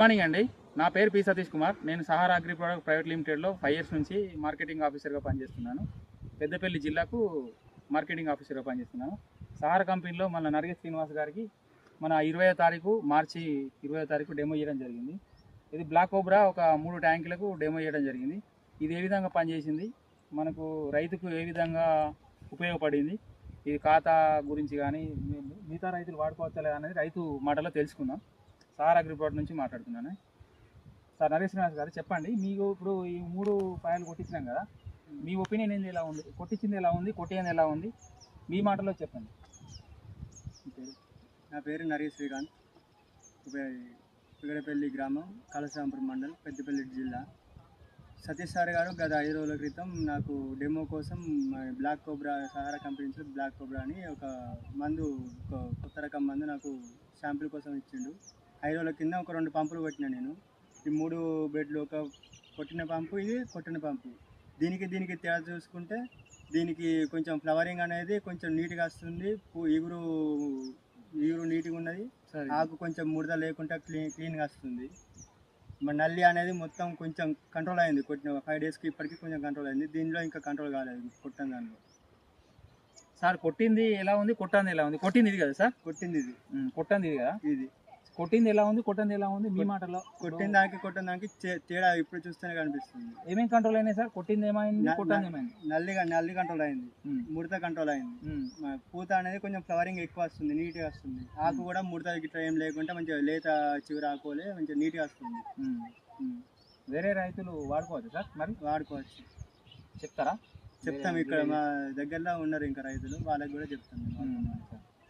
Morning అండి. నా పేరు పి సతీష్ కుమార్. నేను సహారా అగ్రి ప్రొడక్ట్ ప్రైవేట్ లిమిటెడ్లో 5 ఇయర్స్ నుంచి మార్కెటింగ్ ఆఫీసర్గా పనిచేస్తున్నాను. పెద్దపల్లి జిల్లాకు మార్కెటింగ్ ఆఫీసర్గా పనిచేస్తున్నాను. సహారా కంపెనీలో మన నర్గేష్ శ్రీనివాస్ గారికి మన 20వ తారీఖు మార్చి 20వ తారీఖు డెమో ఇవ్వడం జరిగింది. ఇది బ్లాక్ కోబ్రా ఒక 3 ట్యాంకులకు డెమో ఇవ్వడం జరిగింది. ఇది ఏ విధంగా పనిచేసింది, మనకు రైతుకు ఏ విధంగా ఉపయోగపడింది, ఇది ఖాతా గురించి కానీ మిగతా రైతులు వాడుకోవచ్చా లేదా అనేది రైతు మాటలో తెలుసుకుందాం. సహారా అగ్రి ప్రొడక్ట్ నుంచి మాట్లాడుతున్నాను. సార్ నరేష్ శ్రీనివాస్ గారు, చెప్పండి. మీకు ఇప్పుడు ఈ 3 పాయలు కొట్టించినాం కదా, మీ ఒపీనియన్ ఏంది, ఎలా ఉంది, కొట్టించింది ఎలా ఉంది, కొట్టేది ఎలా ఉంది, మీ మాటలో చెప్పండి. నా పేరు నరేష్ శ్రీకాంత్, పిగడపల్లి గ్రామం, కలసాంపురం మండలం, పెద్దపల్లి జిల్లా. సతీష్ సార్ గారు గత 5 రోజుల క్రితం నాకు డెమో కోసం black cobra, Sahara companies black cobra అని ఒక మందు, ఒక కొత్త రకం మందు నాకు శాంపిల్ కోసం ఇచ్చిండు. 5 రోజుల కింద ఒక 2 పంపులు కొట్టినా నేను. ఈ 3 బెడ్లు, ఒక కొట్టిన పంపు, ఇది కొట్టిన పంపు. దీనికి తేడా చూసుకుంటే దీనికి కొంచెం ఫ్లవరింగ్ అనేది కొంచెం నీట్గా వస్తుంది, ఇగురు నీట్గా ఉన్నది, ఆకు కొంచెం ముడత లేకుండా క్లీన్గా వస్తుంది. మరి నల్లి అనేది మొత్తం కొంచెం కంట్రోల్ అయింది, కొట్టిన 5 డేస్కి ఇప్పటికీ కొంచెం కంట్రోల్ అయింది. దీనిలో ఇంకా కంట్రోల్ కాలేదు కొట్టిన దానిలో. సార్ కొట్టింది ఎలా ఉంది, కొట్టింది ఎలా ఉంది? కొట్టింది ఇది కదా సార్, కొట్టింది ఇది, కొట్టింది ఇది కదా, ఇది కొట్టింది ఎలా ఉంది, కొట్టింది ఎలా ఉంది, మీ మాటలో? కొట్టిన దానికి తేడా ఇప్పుడు చూస్తేనే కనిపిస్తుంది. ఏమేమి కంట్రోల్ అయినాయి సార్? కొట్టింది ఏమైంది, కొట్టింది ఏమైంది? నల్లి కంట్రోల్ అయింది, ముడత కంట్రోల్ అయింది, పూత అనేది కొంచెం ఫ్లవరింగ్ ఎక్కువ వస్తుంది, నీట్గా వస్తుంది. ఆకు కూడా ముడత గిట్ల ఏం లేకుండా మంచిగా లేత చివరి ఆకులే మంచిగా నీట్గా వస్తుంది. వేరే రైతులు వాడుకోవచ్చు సార్? మరి వాడుకోవచ్చు, చెప్తారా? చెప్తాం. ఇక్కడ మా దగ్గరలో ఉన్నారు ఇంకా రైతులు, వాళ్ళకి కూడా చెప్తాం.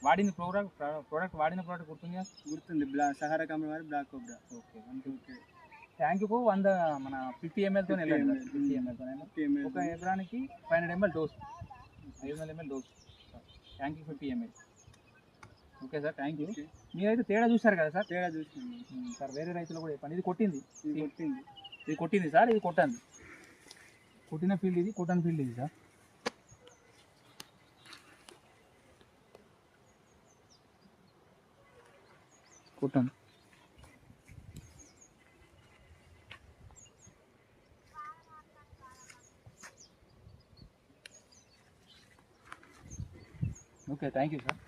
వాడిన ప్రోడక్ట్ వాడిన ప్రోడక్ట్ గుర్తుంది, సహారా కంపెనీ వారి బ్లాక్ కోబ్రా. ఓకే, ట్యాంకుకు 100 మన 50 ml తో వెళ్ళండి. 50 ml ఒక ఎకరానికి 500 ml డోస్, 500 ml డోస్, ట్యాంక్కి 50 ml. Okay sir, thank you. మీరైతే తేడా చూసారు కదా సార్? తేడా చూసింది సార్. వేరే రైతులు కూడా చెప్పండి. ఇది కొట్టింది ఇది సార్, ఇది కొట్టండి, కొట్టిన ఫీల్డ్ ఇది, కొట్టని ఫీల్డ్ ఇది సార్. కొట్టండి. Okay, thank you sir.